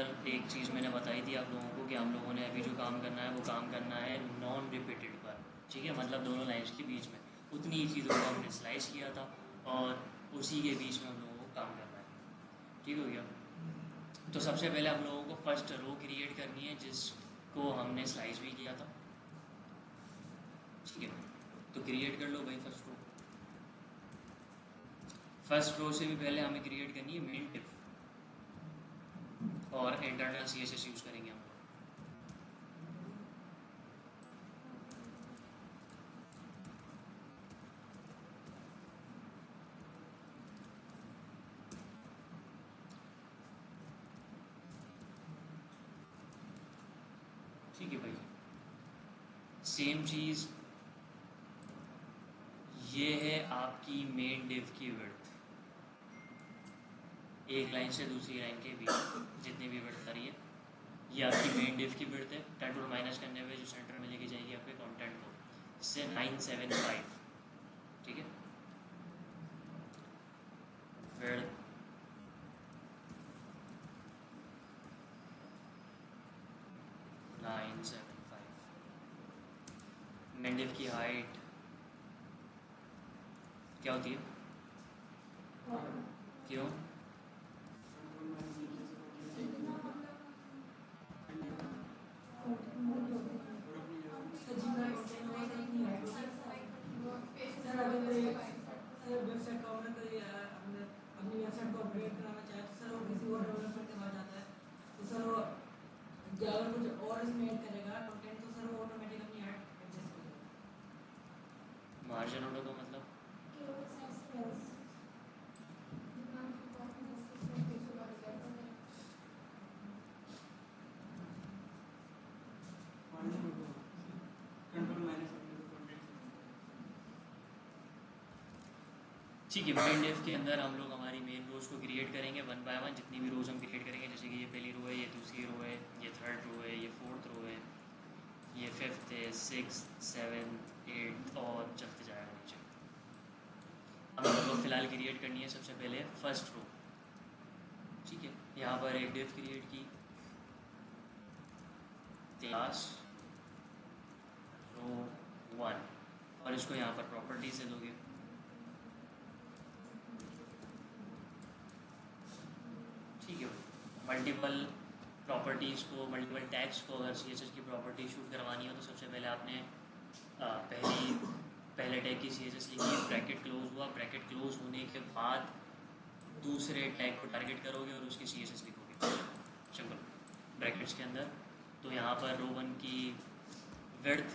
पर एक चीज़ मैंने बताई थी आप लोगों को कि हम लोगों ने अभी जो काम करना है वो काम करना है नॉन रिपीटेड पर, ठीक है, मतलब दोनों लाइन्स के बीच में उतनी ही चीज़ों को हमने स्लाइस किया था और उसी के बीच में हम लोगों को काम करना है। ठीक हो गया। तो सबसे पहले हम लोगों को फर्स्ट रो क्रिएट करनी है जिसको हमने स्लाइस भी किया था। ठीक है, तो क्रिएट कर लो भाई फर्स्ट रो। फर्स्ट रो से भी पहले हमें क्रिएट करनी है मेन डिफ और इंटरनल CSS यूज़ करेंगे हम। ठीक है भाई, सेम चीज़ ये है आपकी मेन डिव की विड्थ, एक लाइन से दूसरी लाइन के बीच जितनी भी विड्थ आ रही है ये आपकी मेन डिव की विड्थ है। कंट्रोल माइनस करने में जो सेंटर में लेके जाएगी आपके कंटेंट को, इससे 975। ठीक है, विड्थ 975। मेन डिव की हाइट क्या होती है, क्यों? सर वेबसाइट का ओनर कोई अपनी वेबसाइट को अपडेट कराना चाहे तो सर वो किसी और डेवलपर के पास जाता है, तो सर वो अगर कुछ और इसमें ऐड करेगा कंटेंट तो सर वो ऑटोमेटिक अपनी ऐड एडजस्ट कर देगा। मार्जिन ऑर्डर का मतलब कंट्रोल माइनस ठीक है, मेन डिव के अंदर हम लोग हमारी मेन रोज को क्रिएट करेंगे वन बाय वन, जितनी भी रोज हम क्रिएट करेंगे, जैसे कि ये पहली रो है, ये दूसरी रो है, ये थर्ड रो है, ये फोर्थ रो है, ये फिफ्थ है, सिक्स, सेवन्थ, एट्थ और चलते जाएगा नीचे। हम लोग को फिलहाल क्रिएट करनी है सबसे पहले फर्स्ट रो। ठीक है, यहाँ पर एक डिव क्रिएट की, क्लास रो 1, और इसको यहाँ पर प्रॉपर्टी से दोगे। ठीक है, मल्टीपल प्रॉपर्टीज़ को, मल्टीपल टैग्स को अगर CSS की प्रॉपर्टी शूट करवानी हो तो सबसे पहले आपने पहले टैग की CSS लिखी, ब्रैकेट क्लोज हुआ, ब्रैकेट क्लोज होने के बाद दूसरे टैग को टारगेट करोगे और उसकी CSS लिखोगे सिंपल ब्रैकेट्स के अंदर। तो यहाँ पर रो 1 की विड्थ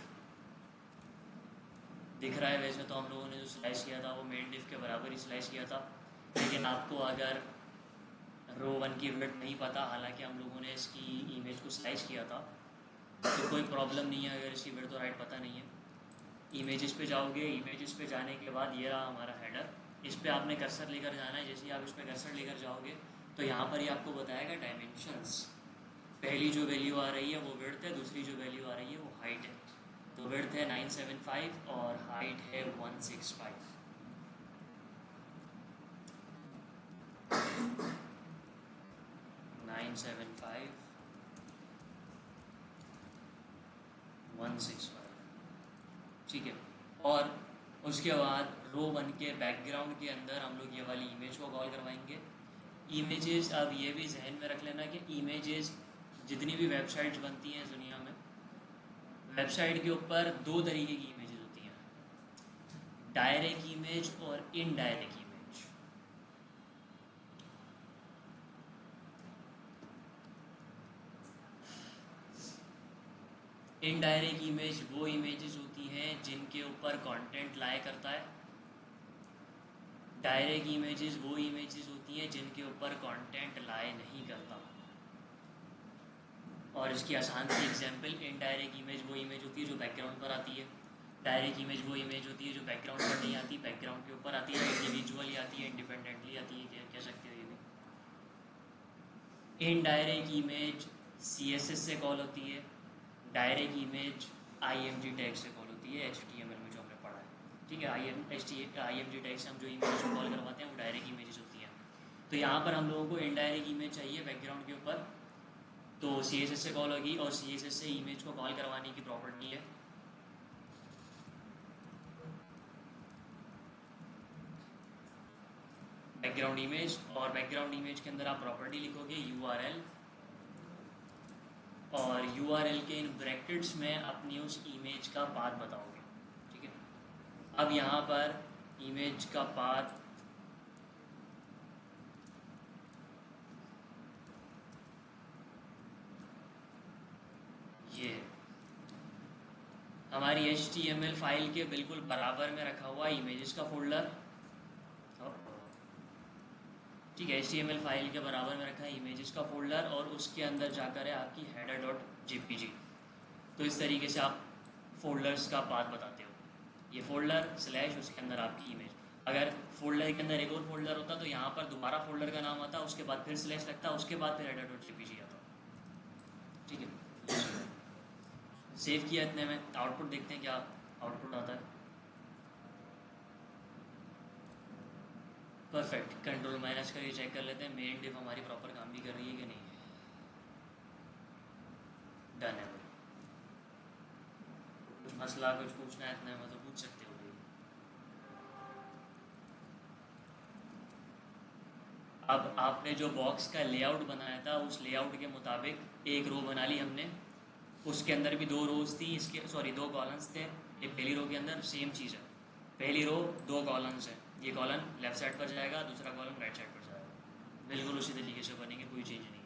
दिख रहा है, वैसे तो हम लोगों ने जो स्लाइस किया था वो मेन डिव के बराबर ही स्लाइस किया था, लेकिन आपको अगर रो 1 की विड्थ नहीं पता, हालांकि हम लोगों ने इसकी इमेज को स्लाइस किया था, तो कोई प्रॉब्लम नहीं है अगर इसकी विड्थ और हाइट पता नहीं है। इमेजेस पे जाओगे, इमेजेस पे जाने के बाद ये रहा हमारा हेडर, इस पर आपने कर्सर लेकर जाना है। जैसे ही आप इस पर कर्सर लेकर जाओगे तो यहाँ पर ही आपको बताएगा डायमेंशंस। पहली जो वैल्यू आ रही है वो विड्थ है, दूसरी जो वैल्यू आ रही है वो हाइट है। तो विड्थ है 975 और हाइट है 165। 975 165। ठीक है, और उसके बाद रो 1 के बैकग्राउंड के अंदर हम लोग ये वाली इमेज को कॉल करवाएंगे। इमेजेस, अब ये भी जहन में रख लेना कि इमेजेस जितनी भी वेबसाइट्स बनती हैं इस दुनिया में, वेबसाइट के ऊपर दो तरीके की इमेजेस होती हैं, डायरेक्ट इमेज और इनडायरेक्ट इमेज। इनडायरेक्ट इमेज वो इमेजेस होती हैं जिनके ऊपर कंटेंट लाई करता है, डायरेक्ट इमेजेस वो इमेजेस होती हैं जिनके ऊपर कंटेंट लाई नहीं करता। और इसकी आसान सी एग्जांपल, इनडायरेक्ट इमेज वो इमेज होती है जो बैकग्राउंड पर आती है, डायरेक्ट इमेज वो इमेज होती है जो बैकग्राउंड पर नहीं आती, बैकग्राउंड के ऊपर आती है, इंडिविजुअली आती है, इंडिपेंडेंटली आती है, कह सकते हो ये भी। इनडायरेक्ट इमेज CSS से कॉल होती है, डायरेक्ट इमेज IMG टैग से कॉल होती है, HTML में जो हमने पढ़ा है। ठीक है, IMG टैग से हम जो इमेज को कॉल करवाते हैं वो डायरेक्ट इमेजेस होती हैं। तो यहाँ पर हम लोगों को इनडायरेक्ट इमेज चाहिए बैकग्राउंड के ऊपर, तो CSS से कॉल होगी और CSS से इमेज को कॉल करवाने की प्रॉपर्टी है बैकग्राउंड इमेज, और बैकग्राउंड इमेज के अंदर आप प्रॉपर्टी लिखोगे URL, और URL के इन ब्रैकेट्स में अपनी उस इमेज का पाथ बताओगे। ठीक है, अब यहाँ पर इमेज का पाथ ये हमारी HTML फाइल के बिल्कुल बराबर में रखा हुआ इमेजेस का फोल्डर। ठीक है, HTML फाइल के बराबर में रखा है इमेजेस का फोल्डर, और उसके अंदर जाकर है आपकी header.jpg। तो इस तरीके से आप फोल्डर्स का पाथ बताते हो, ये फोल्डर स्लैश उसके अंदर आपकी इमेज। अगर फोल्डर के अंदर एक और फोल्डर होता तो यहाँ पर दोबारा फोल्डर का नाम आता, उसके बाद फिर स्लैश लगता, उसके बाद फिर header.jpg आता। ठीक है, सेव किया इतने में, आउटपुट देखते हैं क्या आउटपुट आता है। परफेक्ट, कंट्रोल माइनस करके चेक कर लेते हैं मेन डिव हमारी प्रॉपर काम भी कर रही है कि नहीं। डन है भाई, कुछ मसला कुछ पूछना है इतने में तो पूछ सकते हो भाई। अब आपने जो बॉक्स का लेआउट बनाया था उस लेआउट के मुताबिक एक रो बना ली हमने, उसके अंदर भी 2 रोज थी, इसके सॉरी 2 कॉलम्स थे। ये पहली रो के अंदर सेम चीज़ है, पहली रो 2 कॉलम्स है, ये कॉलम लेफ्ट साइड पर जाएगा, दूसरा कॉलम राइट साइड पर जाएगा, बिल्कुल उसी तरीके से बनेंगे, कोई चेंज नहीं है।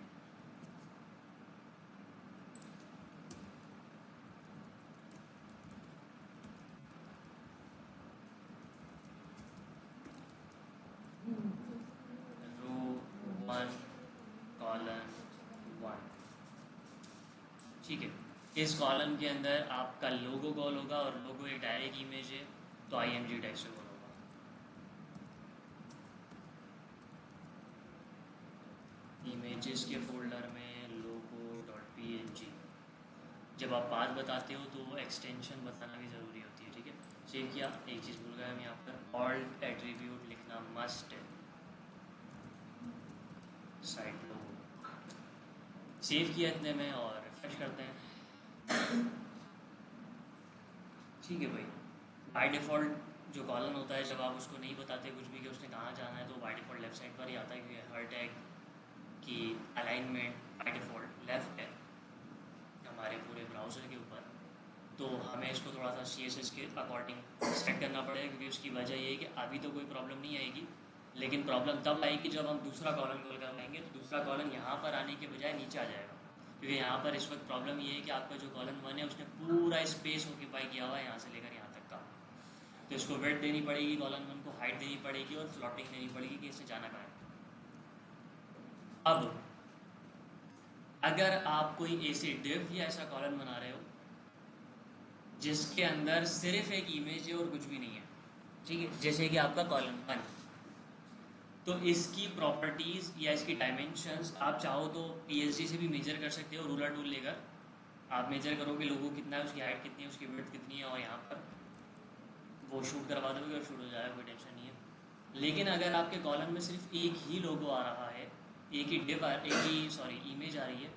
रो 1 कॉलम 1। ठीक है, इस कॉलम के अंदर आपका लोगो कॉल होगा, और लोगो एक डायरेक्ट इमेज है तो IMG टैग से कॉल होगा। इमेजेस के फोल्डर में logo.png। जब आप बात बताते हो तो एक्सटेंशन बताना भी ज़रूरी होती है। ठीक है, सेव किया, एक चीज़ भूल गया हम यहाँ पर, ऑल्ट एट्रीब्यूट लिखना मस्ट है, साइट लोगो। सेव किया इतने में और रिफ्रेश करते हैं। ठीक है भाई, बाय डिफ़ॉल्ट जो कॉलम होता है जब आप उसको नहीं बताते कुछ भी कि उसने कहाँ जाना है, तो बाय डिफ़ॉल्ट लेफ्ट साइड पर ही आता है, क्योंकि हर टैग की अलाइनमेंट बाय डिफ़ॉल्ट लेफ़्ट है हमारे पूरे ब्राउज़र के ऊपर। तो हमें इसको थोड़ा सा CSS के अकॉर्डिंग सेट करना पड़ेगा, क्योंकि उसकी वजह ये है कि अभी तो कोई प्रॉब्लम नहीं आएगी, लेकिन प्रॉब्लम तब आएगी जब हम दूसरा कॉलम कॉल करवाएंगे, तो दूसरा कॉलम यहाँ पर आने के बजाय नीचे आ जाएगा। क्योंकि यहाँ पर इस वक्त प्रॉब्लम ये है कि आपका जो कॉलम 1 है उसने पूरा स्पेस ऑक्यूपाई किया हुआ है यहाँ से लेकर यहाँ तक का, तो इसको वेट देनी पड़ेगी, कॉलम 1 को हाइट देनी पड़ेगी और फ्लॉटिंग देनी पड़ेगी कि इससे जाना कहाँ है। अब अगर आप कोई ऐसे डिव या ऐसा कॉलम बना रहे हो जिसके अंदर सिर्फ एक इमेज है और कुछ भी नहीं है, ठीक है, जैसे कि आपका कॉलम 1, तो इसकी प्रॉपर्टीज़ या इसकी डायमेंशंस आप चाहो तो PSG से भी मेजर कर सकते हो, रूलर टूल लेकर आप मेजर करोगे लोगो कितना है, उसकी हाइट कितनी है, उसकी विड्थ कितनी है, और यहाँ पर वो शूट करवा दोगे और शूट हो जाएगा, कोई टेंशन नहीं है। लेकिन अगर आपके कॉलम में सिर्फ एक ही लोगो आ रहा है, एक ही इमेज आ रही है,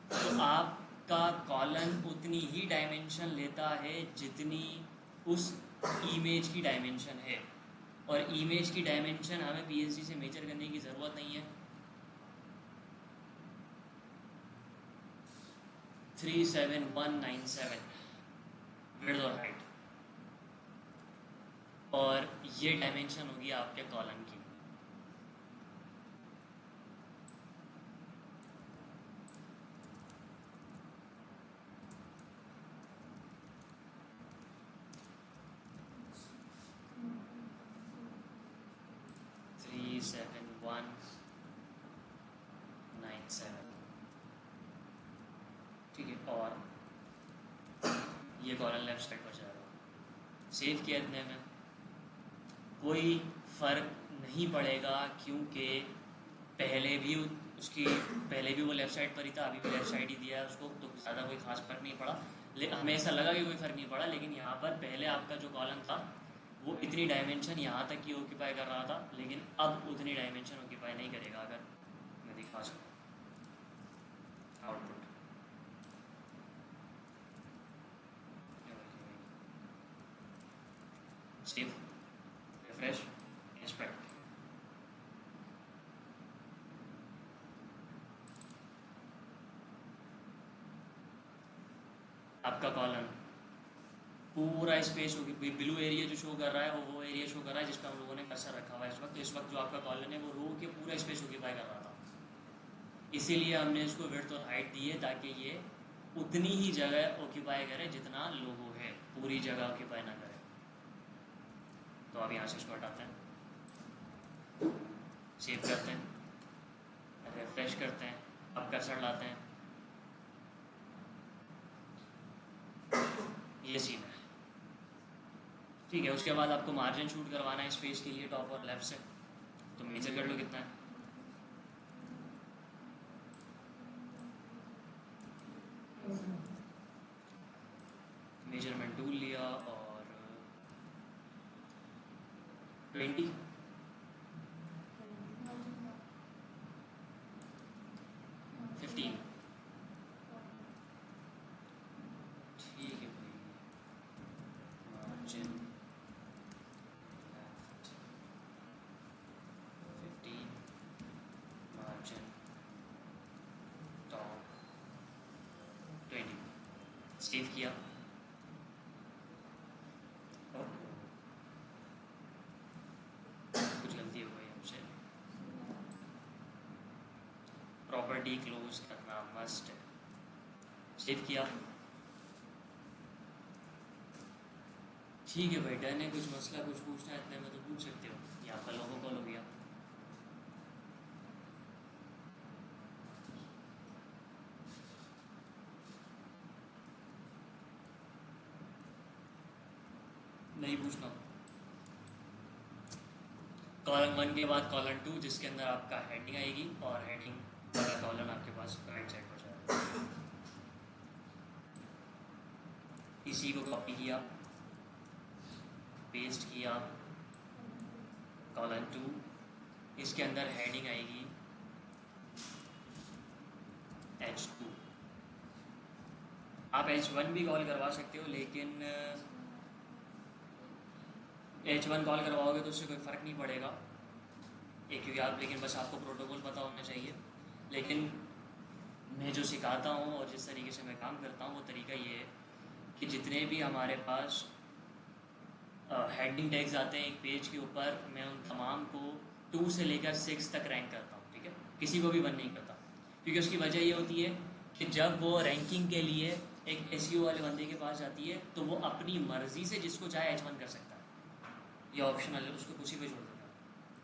तो आपका कॉलम उतनी ही डायमेंशन लेता है जितनी उस इमेज की डायमेंशन है, और इमेज की डायमेंशन हमें PSG से मेजर करने की ज़रूरत नहीं है। 37197 विड्थ और हाइट, और ये डायमेंशन होगी आपके कॉलम की। ठीक है, और ये कॉलम लेफ्ट साइड पर जाएगा। सेव किया इतने में, कोई फ़र्क नहीं पड़ेगा, क्योंकि पहले भी वो लेफ़्ट साइड पर ही था, अभी भी लेफ़्ट साइड ही दिया है उसको, तो ज़्यादा कोई ख़ास फ़र्क नहीं पड़ा। हमें ऐसा लगा कि कोई फ़र्क नहीं पड़ा, लेकिन यहाँ पर पहले आपका जो कॉलम था वो इतनी डायमेंशन यहाँ तक की ऑक्यूपाई कर रहा था, लेकिन अब उतनी डायमेंशन ऑक्यूपाई नहीं करेगा। अगर मैं दिखा सकूँ आउटपुट, सेव, रिफ्रेश, इंस्पेक्ट। आपका कॉलम पूरा स्पेस होगी, ब्लू एरिया जो शो कर रहा है वो एरिया शो कर रहा है जिस पर हम लोगों ने कर्सर रखा हुआ है इस वक्त। तो इस वक्त जो आपका कॉलम है वो रो के पूरा स्पेस ऑक्यूपाई कर रहा था, इसीलिए हमने इसको विड्थ और हाइट दी है ताकि ये उतनी ही जगह ऑक्यूपाई करे जितना लोगो है, पूरी जगह ऑक्यूपाई ना करे। तो अब यहाँ से इसको हटाते हैं, सेव करते हैं, रिफ्रेश करते हैं, अब कर्सर लाते हैं, ये सीन है। ठीक है, उसके बाद आपको मार्जिन शूट करवाना है स्पेस के लिए टॉप और लेफ्ट से, तो मेजर कर लो कितना है। मेजरमेंट टूल लिया और 20, ठीक है भाई, मार्जिन 15, मार्जिन टॉप 20, सेव किया। कुछ गलती हो गई हमसे, प्रॉपर्टी क्लोज करना मस्ट है, सेव किया। ठीक है भाई, डन है। कुछ मसला कुछ पूछना है इतने में तो पूछ सकते हो, ये आपका लोगो कॉल हो गया। नहीं पूछना। कॉलम 1 के बाद कॉलम 2 जिसके अंदर आपका हेडिंग आएगी और हेडिंग वाला कॉलम आपके पास राइट साइड पर जाएगा। इसी को कॉपी किया, पेस्ट किया, कॉलम 2, इसके अंदर हेडिंग आएगी H2। आप H1 भी कॉल करवा सकते हो, लेकिन H1 कॉल करवाओगे तो उससे कोई फ़र्क नहीं पड़ेगा क्योंकि आप, लेकिन बस आपको प्रोटोकॉल पता होना चाहिए। लेकिन मैं जो सिखाता हूँ और जिस तरीके से मैं काम करता हूँ वो तरीका ये है कि जितने भी हमारे पास हेडिंग टैग्स आते हैं एक पेज के ऊपर, मैं उन तमाम को 2 से लेकर 6 तक रैंक करता हूँ। ठीक है, किसी को भी 1 नहीं करता, क्योंकि उसकी वजह ये होती है कि जब वो रैंकिंग के लिए एक SEO वाले बंदे के पास जाती है तो वो अपनी मर्जी से जिसको चाहे H1 कर सकता है, ये ऑप्शनल है, उसको कुछ भी छोड़ देता है।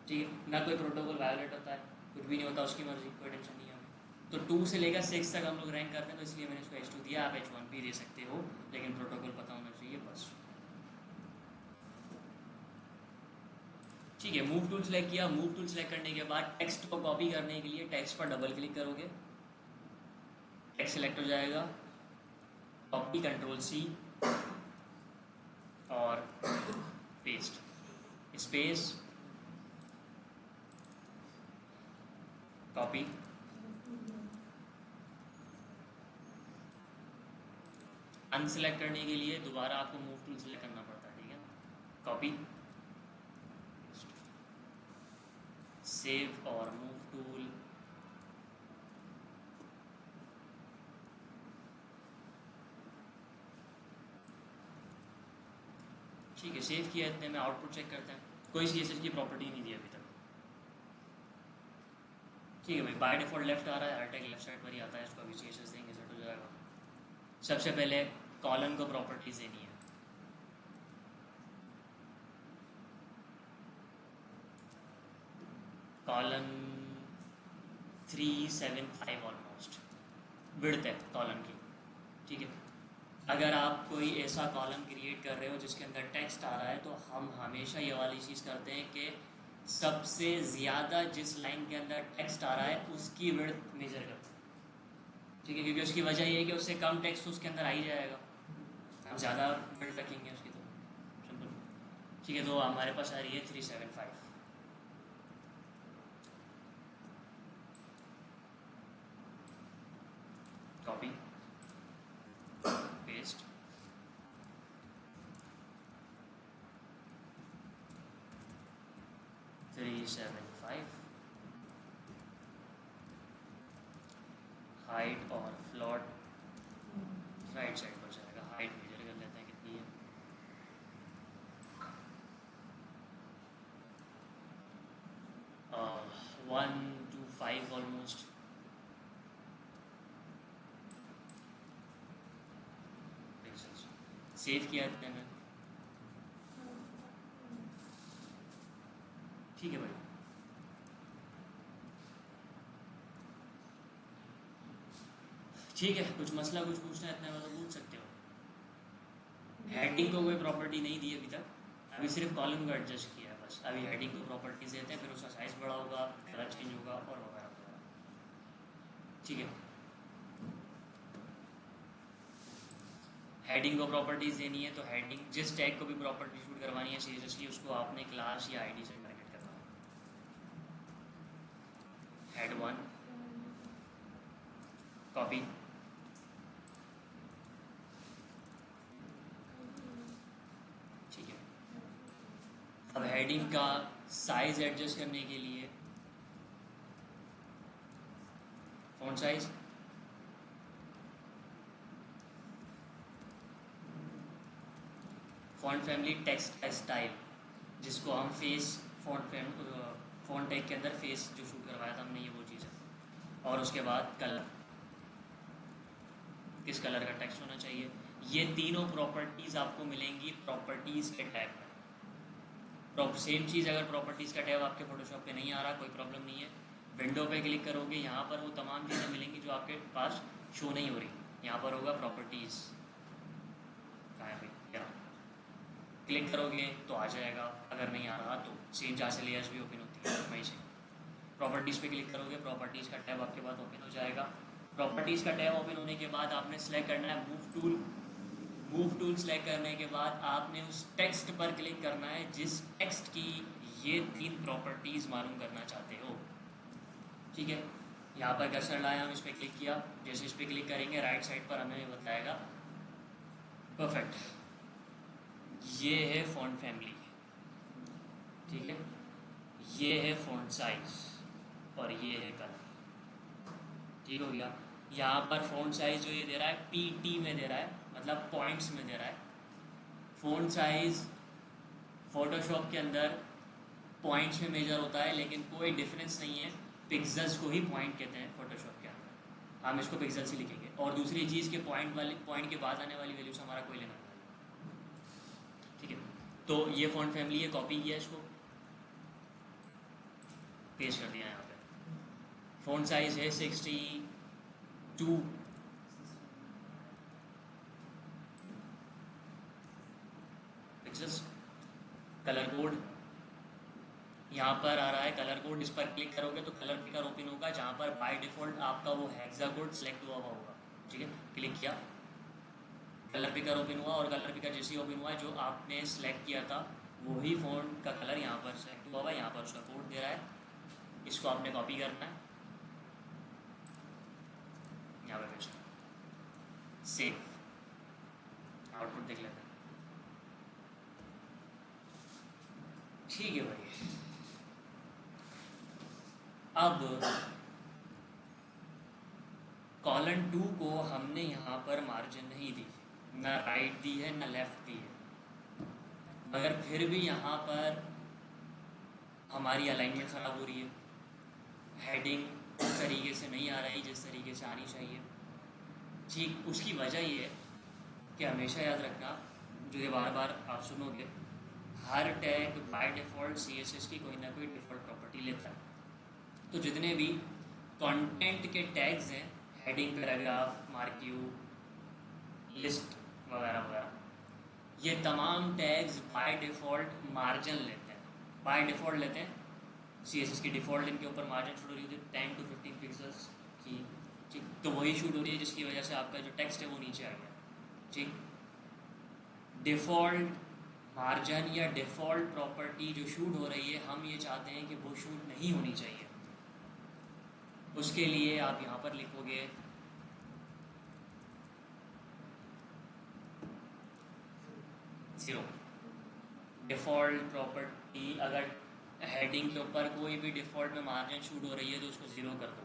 ठीक है, ना कोई प्रोटोकॉल वायोलेट होता है, कुछ भी नहीं होता, उसकी मर्जी, कोई टेंशन नहीं है हमें। तो 2 से लेकर 6 तक हम लोग रैंक करते हैं, तो इसलिए मैंने इसको H2 दिया। आप H1 भी दे सकते हो, लेकिन प्रोटोकॉल पता होना चाहिए बस। ठीक है, मूव टूल सेलेक्ट किया। मूव टूल सेलेक्ट करने के बाद टेक्स्ट को कॉपी करने के लिए टेक्स्ट पर डबल क्लिक करोगे, टेक्स्ट सेलेक्ट हो जाएगा, कॉपी Ctrl+C और पेस्ट, स्पेस, कॉपी, अनसेलेक्ट करने के लिए दोबारा आपको मूव टूल सेलेक्ट करना पड़ता है। ठीक है, कॉपी, सेव और मूव टूल, ठीक है, सेव किया। इतने में आउटपुट चेक करते हैं, कोई CSS की प्रॉपर्टी नहीं दी अभी तक। ठीक है भाई, बाय डिफॉल्ट लेफ्ट आ रहा है, हर टैग लेफ्ट साइड पर ही आता है, इसको अभी CSS देंगे सेट हो जाएगा। सबसे पहले कॉलम को प्रॉपर्टीज देनी है। कॉलम 375 ऑलमोस्ट विड्थ है कॉलम की। ठीक है, अगर आप कोई ऐसा कॉलम क्रिएट कर रहे हो जिसके अंदर टेक्स्ट आ रहा है तो हम हमेशा ये वाली चीज़ करते हैं कि सबसे ज़्यादा जिस लाइन के अंदर टेक्स्ट आ रहा है उसकी विड्थ मेजर करते हैं। ठीक है, क्योंकि उसकी वजह ये है कि उससे कम टेक्स्ट उसके अंदर आ ही जाएगा, हम ज़्यादा विड्थ रखेंगे उसकी, तो सिंपल। ठीक है, तो हमारे पास आ रही है 375, कॉपी, पेस्ट, 375, हाइट और फ्लोट राइट साइड पर जाएगा। हाइट मेजर कर लेते हैं कितनी है, 125 ऑलमोस्ट। सेव किया है मैंने, ठीक है भाई। ठीक है, कुछ मसला कुछ पूछना है इतना मतलब पूछ सकते हो। हेडिंग को कोई प्रॉपर्टी नहीं दी अभी तक, अभी सिर्फ कॉलम को एडजस्ट किया है बस। अभी हेडिंग को प्रॉपर्टीज देते हैं, फिर उसका साइज बड़ा होगा, कलर चेंज होगा और वगैरह वगैरह। ठीक है, हेडिंग को प्रॉपर्टीज देनी है तो हेडिंग जिस टैग को भी प्रॉपर्टी शूट करवानी है सीरियसली उसको आपने क्लास या आईडी से टारगेट करना है। हेड 1 कॉपी, ठीक है। अब हेडिंग का साइज एडजस्ट करने के लिए font size, font family, text style जिसको हम फेस फॉन्ट टैग के अंदर फेस जो शूट करवाया था हमने, ये वो चीज़ है। और उसके बाद कलर, किस कलर का टेक्स्ट होना चाहिए। ये तीनों प्रॉपर्टीज़ आपको मिलेंगी प्रॉपर्टीज़ के टैब में। सेम चीज़ अगर प्रॉपर्टीज़ का टैब आपके फोटोशॉप पे नहीं आ रहा, कोई प्रॉब्लम नहीं है, विंडो पे क्लिक करोगे, यहाँ पर वो तमाम चीज़ें मिलेंगी जो आपके पास शो नहीं हो रही। यहाँ पर होगा प्रॉपर्टीज़, कहाँ है भाई, यहाँ क्लिक करोगे तो आ जाएगा, अगर नहीं आ रहा तो सेम जहाँ से लेयर्स भी ओपन होती है वहीं से प्रॉपर्टीज़ पे क्लिक करोगे, प्रॉपर्टीज़ का टैब आपके पास ओपन हो जाएगा। प्रॉपर्टीज़ का टैब ओपन होने के बाद आपने सेलेक्ट करना है move tool. Move tool select करने के बाद आपने उस टेक्स्ट पर क्लिक करना है जिस टेक्स्ट की ये 3 प्रॉपर्टीज़ मालूम करना चाहते हो। ठीक है, यहाँ पर कर्सर लाया, हम इस पर क्लिक किया, जैसे इस पर क्लिक करेंगे राइट साइड पर हमें बताएगा परफेक्ट, ये है फॉन्ट फैमिली, ठीक है, ये है फॉन्ट साइज और ये है कलर। ठीक हो गया। यहाँ पर फॉन्ट साइज जो ये दे रहा है पीटी में दे रहा है, मतलब पॉइंट्स में दे रहा है। फॉन्ट साइज फोटोशॉप के अंदर पॉइंट्स में मेजर होता है, लेकिन कोई डिफरेंस नहीं है, पिक्सल्स को ही पॉइंट कहते हैं फोटोशॉप के अंदर, हम इसको पिक्सल्स ही लिखेंगे। और दूसरी चीज़ के पॉइंट के बाद आने वाली वैल्यू से हमारा कोई लेना नहीं। ठीक है, तो ये फॉन्ट फैमिली है, कॉपी किया, इसको पेस्ट कर दिया यहाँ पे। फॉन्ट साइज है 62 पिक्सल्स। कलर कोड यहाँ पर आ रहा है, कलर कोड इस पर क्लिक करोगे तो कलर पिकर ओपन होगा, जहाँ पर बाय डिफॉल्ट आपका वो हेक्सा कोड सेलेक्ट हुआ होगा। ठीक है, क्लिक किया, कलर पिकर ओपन हुआ, और कलर पिकर जैसे ही ओपन हुआ जो आपने सेलेक्ट किया था वही फॉन्ट का कलर यहाँ पर सेलेक्ट हुआ हुआ, यहाँ पर उसका कोड दे रहा है, इसको आपने कॉपी करना है, यहाँ पर पेस्ट, सेव, आउटपुट देख लेते हैं। ठीक है भाई, अब कॉलम 2 को हमने यहाँ पर मार्जिन नहीं दी, ना राइट दी है ना लेफ्ट दी है, मगर फिर भी यहाँ पर हमारी अलाइनमेंट ख़राब हो रही है, हेडिंग उस तरीके से नहीं आ रही जिस तरीके से आनी चाहिए। ठीक, उसकी वजह ये है कि हमेशा याद रखना, जो ये बार बार आप सुनोगे, हर टैग बाय डिफ़ॉल्ट CSS की कोई ना कोई डिफ़ॉल्ट प्रॉपर्टी लेता है। तो जितने भी कंटेंट के टैग्स हैं, हेडिंग, पैराग्राफ, मार्क्यू, लिस्ट वगैरह वगैरह, ये तमाम टैग्स बाय डिफ़ॉल्ट मार्जिन लेते हैं, बाय डिफ़ॉल्ट लेते हैं। CSS की डिफ़ॉल्ट इनके ऊपर मार्जिन शूट हो रही है 10 to 15 पिक्सल्स की। ठीक, तो वही शूट हो रही है जिसकी वजह से आपका जो टेक्स्ट है वो नीचे आ गया। ठीक, डिफ़ॉल्ट मार्जिन या डिफ़ॉल्ट प्रॉपर्टी जो शूट हो रही है, हम ये चाहते हैं कि वो शूट नहीं होनी चाहिए। उसके लिए आप यहाँ पर लिखोगे ज़ीरो डिफ़ॉल्ट प्रॉपर्टी। अगर हेडिंग के ऊपर कोई भी डिफ़ॉल्ट में मार्जिन शूट हो रही है तो उसको ज़ीरो कर दो,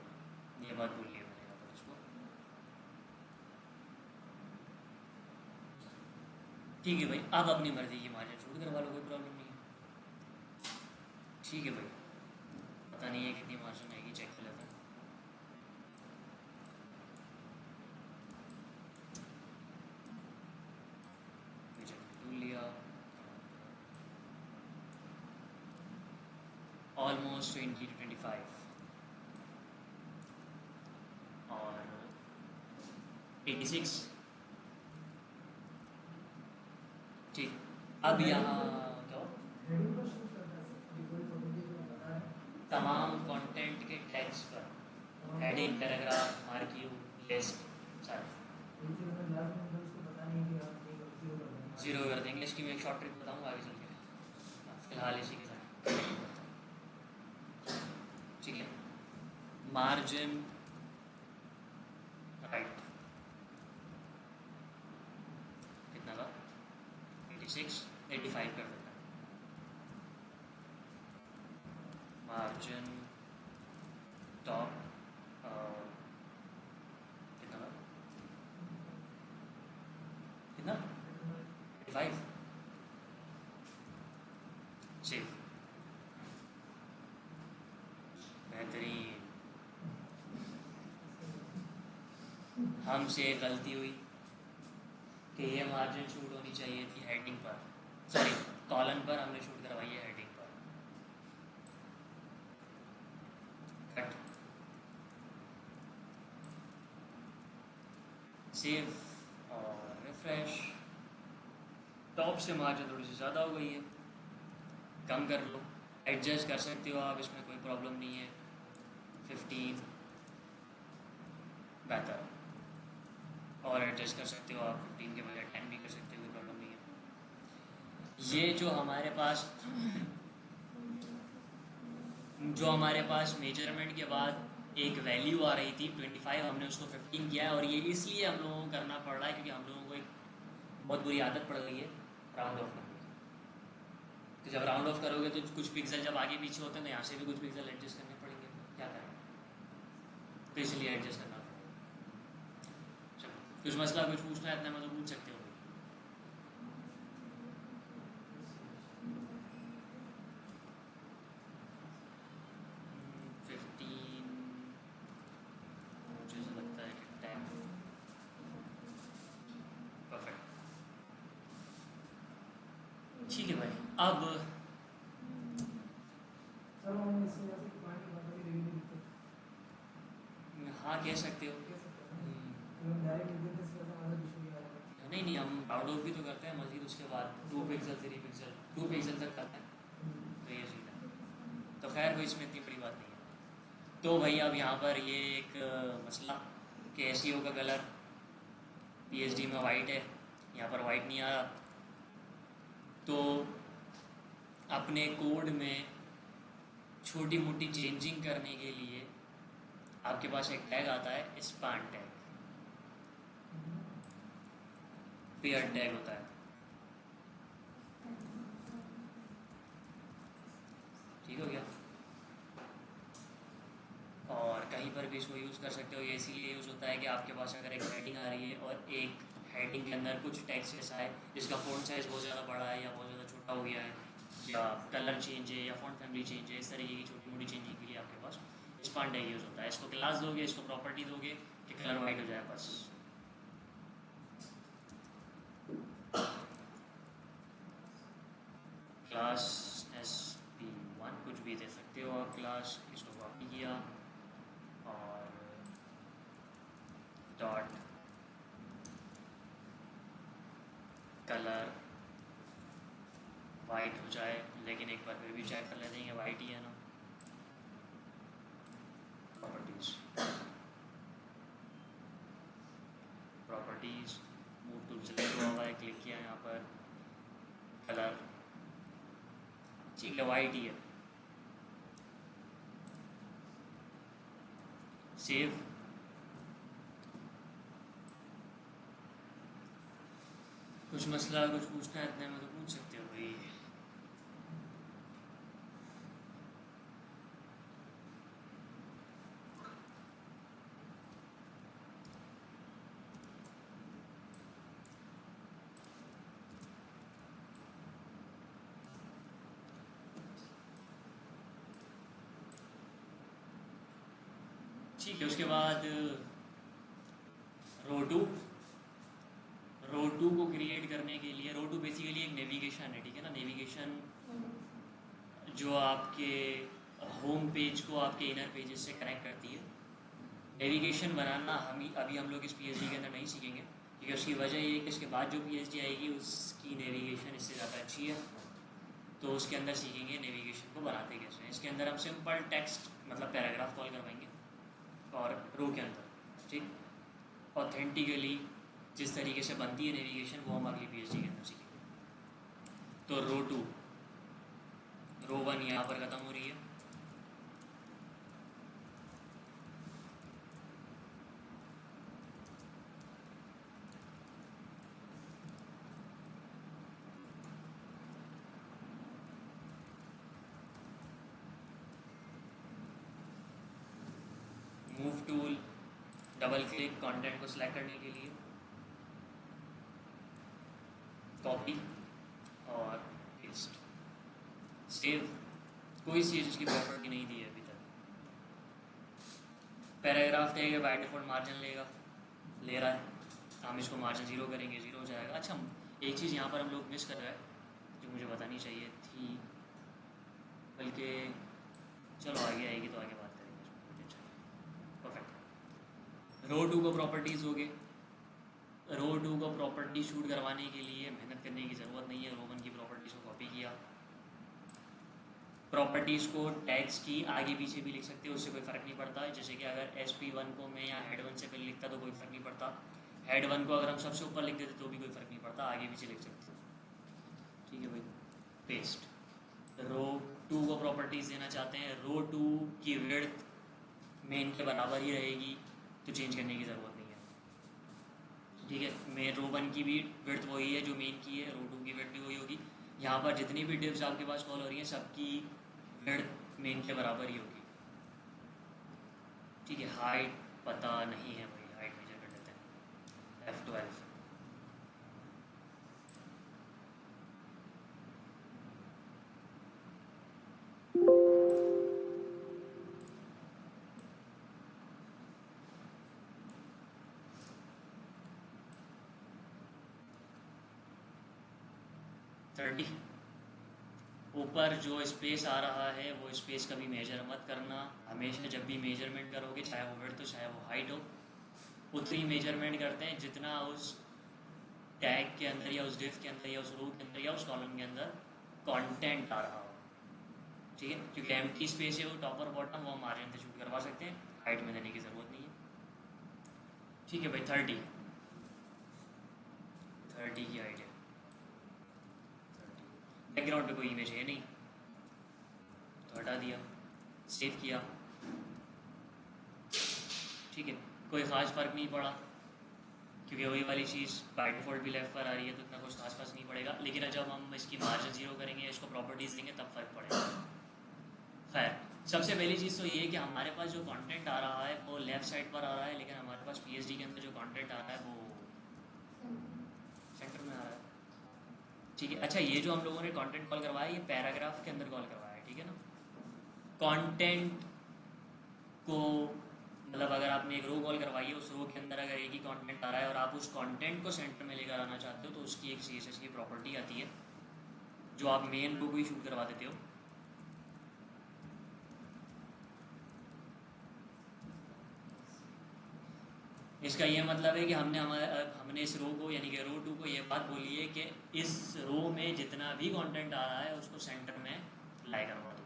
ये बात बोलिए मैंने यहाँ पर उसको। ठीक है भाई, आप अपनी मर्ज़ी की मार्जिन शूट करवा लो, कोई प्रॉब्लम नहीं है। ठीक है भाई, पता नहीं है कितनी मार्जिन आएगी, चेक कर लेते हैं। टूल लिया, ऑलमोस्ट 20 to 25 और 86। ठीक, अब यहाँ क्या हेडिंग पर शूट करता है डिफॉल्ट फॉर्मेट जो बता रहे हैं तमाम कंटेंट के टैग्स पर हेडिंग, पैराग्राफ, मार्क्यू, लिस्ट सारे लेकिन अगर लास्ट में मतलब उसको पता नहीं कि आप एक जीरो कर देंगे ज़ीरो कर देंगे। इसकी मैं एक शॉर्ट ट्रिक बताऊँगा आगे चल के, फिलहाल इसी के साथ। ठीक है, मार्जिन राइट कितना था, 86, 85 कर देता है। मार्जिन टॉप कितना था, कितना 85, सेव। बेहतरीन, हमसे गलती हुई कि ये मार्जिन शूट होनी चाहिए थी हेडिंग पर, सॉरी कॉलन पर, हमने शूट करवाई है हेडिंग पर। कट, सेव और रिफ्रेश। टॉप से मार्जिन थोड़ी सी ज़्यादा हो गई है, कम कर लो, एडजस्ट कर सकते हो आप, इसमें कोई प्रॉब्लम नहीं है। 15 बेहतर, और एडजस्ट कर सकते हो आप, 15 के बजाय 10 भी कर सकते हो, कोई प्रॉब्लम नहीं है। ये जो हमारे पास मेजरमेंट के बाद एक वैल्यू आ रही थी 25, हमने उसको 15 किया है, और ये इसलिए हम लोगों को करना पड़ रहा है क्योंकि हम लोगों को एक बहुत बुरी आदत पड़ गई है राउंड ऑफ करने की। तो जब राउंड ऑफ करोगे तो कुछ पिक्सल जब आगे पीछे होते हैं तो यहाँ से भी कुछ पिक्सल एडजस्ट करने पड़ेंगे, क्या करें, तो इसलिए एडजस्ट करना पड़ेगा। चलो, कुछ मसला कुछ पूछना है इतना मैं तो पूछ सकते हो। 15, मुझे ऐसा लगता है कि 10 परफेक्ट। ठीक है भाई, अब सर हम इससे जैसे पानी की बात करें रिव्यू लिखते हाँ कह सकते हो। कह सकते हैं ना हम डायरेक्ट लिख देते हैं इसका मतलब इशू नहीं आएगा। नहीं नहीं, हम राउंड ऑफ भी तो करते हैं मजीद, उसके बाद 2 पिक्सल 3 पिक्सल 2 पिक्सल तक करते हैं, तो ये चीज़ है। तो खैर कोई इसमें इतनी बड़ी बात नहीं है। तो भाई अब यहाँ पर ये एक मसला कि SEO का कलर PSD में वाइट है, यहाँ पर वाइट नहीं आ रहा, तो अपने कोड में छोटी मोटी चेंजिंग करने के लिए आपके पास एक टैग आता है स्पैन टैग, पेयर टैग होता है। ठीक हो गया, और कहीं पर भी इसको यूज़ कर सकते हो। ये इसीलिए यूज़ होता है कि आपके पास अगर एक हेडिंग आ रही है और एक हेडिंग के अंदर कुछ टेक्स्ट ऐसा है जिसका फ़ॉन्ट साइज़ बहुत ज़्यादा बड़ा है या बहुत ज़्यादा छोटा हो गया है, या कलर चेंज है या फ़ॉन्ट फैमिली चेंज है, इस तरीके की छोटी मोटी चेंजिंग के लिए आपके पास स्पैन टैग यूज़ होता है। इसको क्लास दोगे, इसको प्रॉपर्टी दोगे कि कलर वाइट हो जाए बस। क्लास SP1 कुछ भी दे सकते हो आप, क्लास, इसको कॉपी किया और डॉट कलर वाइट हो जाए, लेकिन एक बार फिर भी चेक कर लेते हैं वाइट ही है ना। Properties, properties move tool select हुआ हुआ है, क्लिक किया यहाँ पर, कलर ठीक है वाइट ही है, सेव। कुछ मसला कुछ पूछना है इतने में तो पूछ सकते हो भाई। ठीक है, उसके बाद रो टू। रो टू को क्रिएट करने के लिए, रो टू बेसिकली एक नेविगेशन है, ठीक है ना। नेविगेशन जो आपके होम पेज को आपके इनर पेजेस से कनेक्ट करती है। नेविगेशन बनाना अभी हम लोग इस पीएचडी के अंदर नहीं सीखेंगे, क्योंकि उसकी वजह ये है कि इसके बाद जो पीएचडी आएगी उसकी नेविगेशन इससे ज़्यादा अच्छी है। तो उसके अंदर सीखेंगे नेविगेशन को बनाते कैसे हैं। इसके अंदर हम सिंपल टेक्स्ट मतलब पैराग्राफ कॉल करवाएंगे और रो के अंदर, ठीक। ऑथेंटिकली जिस तरीके से बनती है नेविगेशन वो हम अगली पीएचडी के अंदर सीखेंगे। तो रो टू, रो वन यहाँ पर ख़त्म हो रही है। Move tool, double click content को सिलेक्ट करने के लिए, कॉपी और पेस्ट, सेव। कोई चीज़ इसकी प्रॉपर्टी नहीं दी है अभी तक। पैराग्राफ टैग है, बाय डिफॉल्ट मार्जिन ले रहा है। हम इसको मार्जिन 0 करेंगे, 0 हो जाएगा। अच्छा, एक चीज़ यहाँ पर हम लोग मिस कर रहे हैं जो मुझे बतानी चाहिए थी, बल्कि चलो आगे आएगी तो आगे बात करेंगे। अच्छा परफेक्ट। रो टू को प्रॉपर्टीज़ हो गए। रो टू को प्रॉपर्टी शूट करवाने के लिए मेहनत करने की ज़रूरत नहीं है। रो वन की प्रॉपर्टीज़ को कॉपी किया, प्रॉपर्टीज़ को टैग्स की आगे पीछे भी लिख सकते हो, उससे कोई फ़र्क नहीं पड़ता। जैसे कि अगर SP1 को मैं यहाँ हेड वन से पहले लिखता तो कोई फ़र्क नहीं पड़ता, हेड वन को अगर हम सबसे ऊपर लिख देते तो भी कोई फ़र्क नहीं पड़ता, आगे पीछे लिख सकते हो। ठीक है भाई, पेस्ट। रो टू को प्रॉपर्टीज़ देना चाहते हैं, रो टू की विड्थ मेन के बराबर ही रहेगी, तो चेंज करने की ज़रूरत नहीं है। ठीक है, मेन रो वन की भी विड्थ वही है जो मेन की है, रो टू की विड्थ भी वही होगी। यहाँ पर जितनी भी डिव्स आपके पास कॉल हो रही हैं सबकी विड्थ मेन के बराबर ही होगी। ठीक है, हाइट पता नहीं है भाई, हाइट मेजर कर लेते हैं, F12। ऊपर जो स्पेस आ रहा है वो स्पेस कभी मेजर मत करना। हमेशा जब भी मेजरमेंट करोगे, चाहे वो विड्थ हो चाहे वो हाइट हो, उतनी मेजरमेंट करते हैं जितना उस टैग के अंदर या उस डिव के अंदर या उस रो के अंदर या उस कॉलम के अंदर कंटेंट आ रहा हो। ठीक है, क्योंकि एम्प्टी स्पेस है वो टॉप और बॉटम, वो हम मार्जिन से शूट करवा सकते हैं, हाइट में देने की ज़रूरत नहीं है। ठीक है भाई, 30 की हाइट है। बैकग्राउंड पे कोई इमेज है नहीं तो हटा दिया, सेव किया। ठीक है, कोई ख़ास फ़र्क नहीं पड़ा क्योंकि वही वाली चीज़ बाय डिफ़ॉल्ट भी लेफ्ट पर आ रही है, तो इतना कुछ खास नहीं पड़ेगा। लेकिन जब हम इसकी मार्जिन 0 करेंगे, इसको प्रॉपर्टीज़ देंगे, तब फ़र्क पड़ेगा। खैर, सबसे पहली चीज़ तो ये है कि हमारे पास जो कंटेंट आ रहा है वो लेफ़्ट साइड पर आ रहा है, लेकिन हमारे पास पीएचडी के अंदर जो कंटेंट आ रहा है वो सेंटर में आ रहा है। ठीक है, अच्छा, ये जो हम लोगों ने कंटेंट कॉल करवाया ये पैराग्राफ के अंदर कॉल करवाया है, ठीक है ना। कंटेंट को मतलब अगर आपने एक रो कॉल करवाई है, उस रो के अंदर अगर एक ही कंटेंट आ रहा है और आप उस कंटेंट को सेंटर में लेकर आना चाहते हो, तो उसकी एक CSS की प्रॉपर्टी आती है जो आप मेन रो को ही शूट करवा देते हो। इसका ये मतलब है कि हमने इस रो को यानी कि रो टू को ये बात बोली है कि इस रो में जितना भी कंटेंट आ रहा है उसको सेंटर में लाई करवा दो।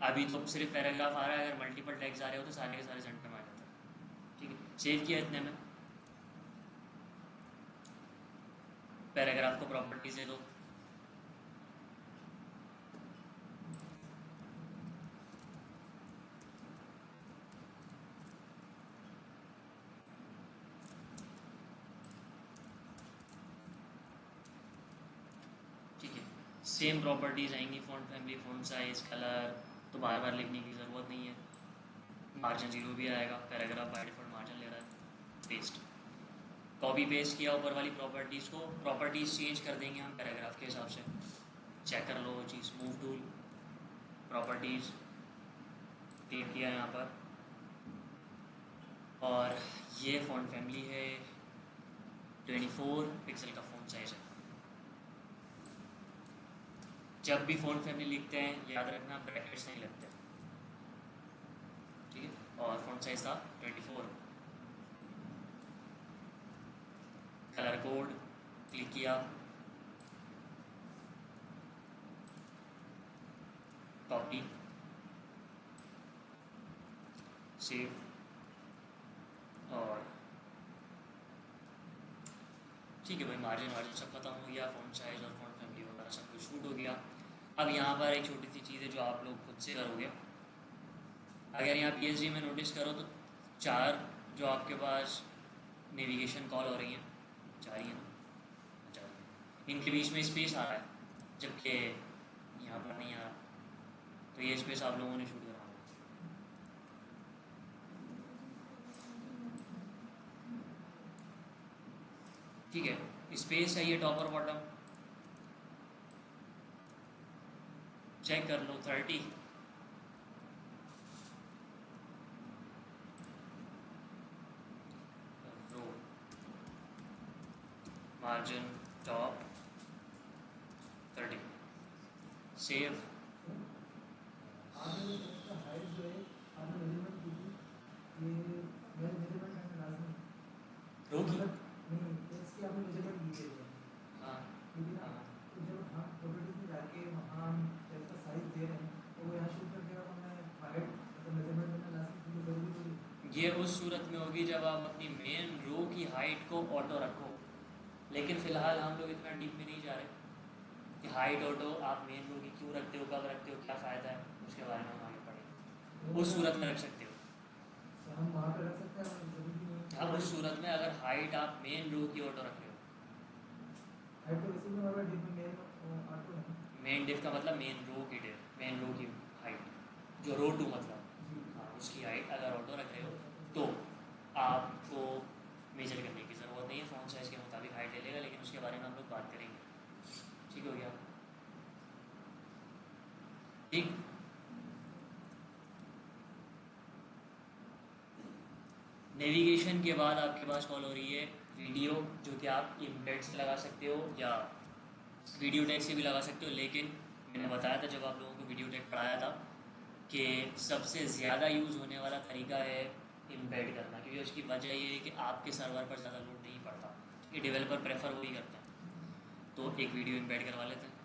अभी तो सिर्फ पैराग्राफ आ रहा है, अगर मल्टीपल टैग्स आ रहे हो तो सारे के सारे सेंटर में आ जाते हैं। ठीक है, सेव किया इतने में, पैराग्राफ को प्रॉपर्टीज दे दो। ठीक है, सेम प्रॉपर्टीज आएंगी, font family, font size, colour, तो बार बार लिखने की ज़रूरत नहीं है। मार्जिन 0 भी आएगा, पैराग्राफ बाय डिफ़ॉल्ट मार्जिन ले रहा है। पेस्ट, कॉपी पेस्ट किया ऊपर वाली प्रॉपर्टीज़ को, प्रॉपर्टीज़ चेंज कर देंगे हम पैराग्राफ के हिसाब से। चेक कर लो वो चीज़, मूव टूल, प्रॉपर्टीज़, क्लिक किया यहाँ पर, और ये फ़ॉन्ट फैमिली है, 24 पिक्सल का फ़ॉन्ट साइज़ है। जब भी फ़ॉन्ट फैमिली लिखते हैं याद रखना ब्रैकेट्स नहीं लगते, ठीक है। और फ़ॉन्ट साइज़ था 24। कलर कोड क्लिक किया, कॉपी, सेव, और ठीक है भाई, मार्जिन वार्जिन सब खत्म हो गया, फ़ॉन्ट साइज़ और फ़ॉन्ट फैमिली वगैरह सब कुछ शूट हो गया। अब यहाँ पर एक छोटी सी चीज़ है जो आप लोग खुद से करोगे। अगर यहाँ PSG में नोटिस करो तो 4 जो आपके पास नेविगेशन कॉल हो रही हैं, 4 ही है ना, 4, इनके बीच में स्पेस आ रहा है जबकि यहाँ पर नहीं आ रहा, तो ये स्पेस आप लोगों ने शूट करना होगा। ठीक है, स्पेस चाहिए टॉप और बॉटम, चेक कर लो 30, रो, मार्जिन टॉप 30, सेव। रो की हाँ हाँ ये उस सूरत में होगी जब आप अपनी मेन रो की हाइट को ऑटो रखो, लेकिन फ़िलहाल हम लोग इतना डीप में नहीं जा रहे कि हाइट ऑटो आप मेन रो की क्यों रखते हो, कब रखते हो, क्या फ़ायदा है, उसके बारे में हम आगे पढ़ेंगे। उस सूरत में रख सकते हो, हम वहाँ पे रख सकते हैं। हाँ उस सूरत में अगर हाइट आप मेन रो की ऑटो रख रहे हो, मेन डिव का मतलब मेन रो की डिव, मेन रो की हाइट, जो रो 2 मतलब, हाँ उसकी हाइट अगर ऑटो रख रहे हो तो आपको मेजर करने की ज़रूरत नहीं है, फ़ॉन्ट साइज़ के मुताबिक हाइट ले लेगा, लेकिन उसके बारे में हम लोग बात करेंगे। ठीक हो गया, ठीक। नेविगेशन के बाद आपके पास कॉल हो रही है वीडियो, जो कि आप इम्बेड से लगा सकते हो या वीडियो टैग से भी लगा सकते हो, लेकिन मैंने बताया था जब आप लोगों को वीडियो टैग पढ़ाया था कि सबसे ज़्यादा यूज़ होने वाला तरीका है इम्बेड करना, क्योंकि उसकी वजह ये है कि आपके सर्वर पर ज़्यादा लोड नहीं पड़ता, ये डेवलपर प्रेफर वही करते हैं। तो एक वीडियो इम्बेड करवा लेते हैं।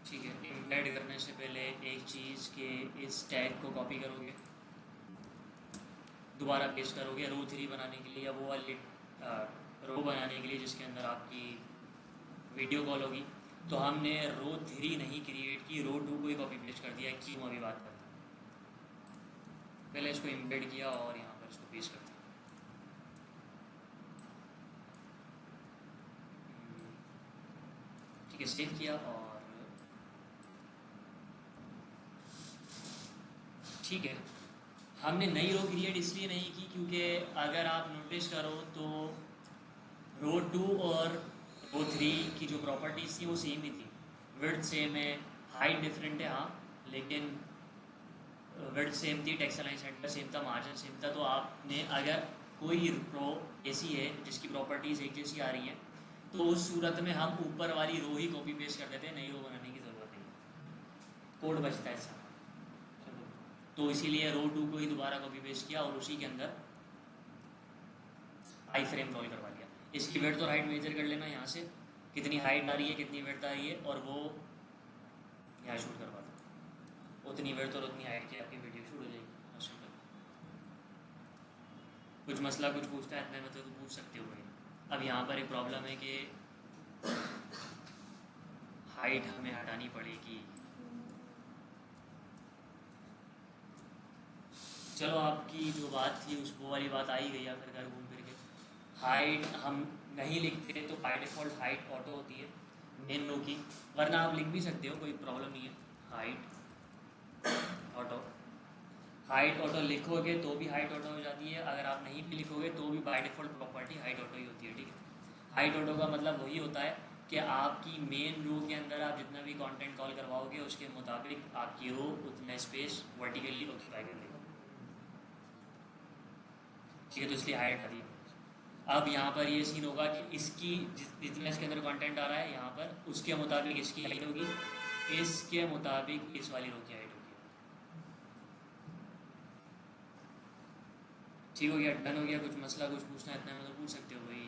ठीक है, इम्बेड करने से पहले एक चीज़ के इस टैग को कॉपी करोगे, दोबारा पेस्ट करोगे रो 3 बनाने के लिए, या वो वाली रो बनाने के लिए जिसके अंदर आपकी वीडियो कॉल होगी। तो हमने रो 3 नहीं क्रिएट की, रो 2 को ही कॉपी पेस्ट कर दिया। क्यों, अभी बात करते हैं। पहले इसको इम्बेड किया और यहाँ पर इसको पेस्ट कर दिया। ठीक है, सेव किया और ठीक है। हमने नई रो क्रिएट इसलिए नहीं की क्योंकि अगर आप नोटिस करो तो रो 2 और रो 3 की जो प्रॉपर्टीज़ थी वो सेम ही थी, विड्थ सेम है, हाइट डिफरेंट है हाँ, लेकिन विड्थ सेम थी, टेक्स्ट अलाइन सेंटर सेम था, मार्जिन सेम था। तो आपने अगर कोई रो ऐसी है जिसकी प्रॉपर्टीज़ एक जैसी आ रही हैं तो उस सूरत में हम ऊपर वाली रो ही कॉपी पेस्ट कर देते हैं, नई रो बनाने की ज़रूरत नहीं है, कोड बचता है सारा। चलो तो इसीलिए रो 2 को ही दोबारा कॉपी पेस्ट किया और उसी के अंदर आई फ्रेम कॉल करवा लिया। इसकी विड्थ और हाइट मेजर कर लेना यहाँ से, कितनी हाइट आ रही है कितनी विड्थ आ रही है, और वो यहाँ शूट करवा दो, उतनी विड्थ और उतनी हाइट की आपकी वीडियो शूट हो जाएगी। कुछ मसला कुछ पूछता है इतने में तो पूछ सकते हो भाई। अब यहाँ पर एक प्रॉब्लम है कि हाइट हमें हटानी पड़ेगी। चलो आपकी जो बात थी उस वो वाली बात आ ही गई, फिर घर घूम फिर के हाइट हम नहीं लिखते तो बाय डिफ़ॉल्ट हाइट ऑटो होती है मेन रो की, वरना आप लिख भी सकते हो, कोई प्रॉब्लम नहीं है। हाइट ऑटो लिखोगे तो भी हाइट ऑटो हो जाती है, अगर आप नहीं भी लिखोगे तो भी by default property height auto ही होती है, ठीक है। हाइट ऑटो का मतलब वही होता है कि आपकी मेन रो के अंदर आप जितना भी कंटेंट कॉल करवाओगे उसके मुताबिक आपकी रो उतना स्पेस वर्टिकली ऑक्यूपाई कर लेगा, ठीक है। तो इसलिए हाइट हटाती है। अब यहाँ पर ये सीन होगा कि इसकी जितना इसके अंदर कंटेंट आ रहा है यहाँ पर उसके मुताबिक इसकी हाइट होगी, इसके मुताबिक इस वाली रो की हाइट होगी। ठीक हो गया, डन हो गया। कुछ मसला कुछ पूछना है इतना में तो पूछ सकते हो भाई।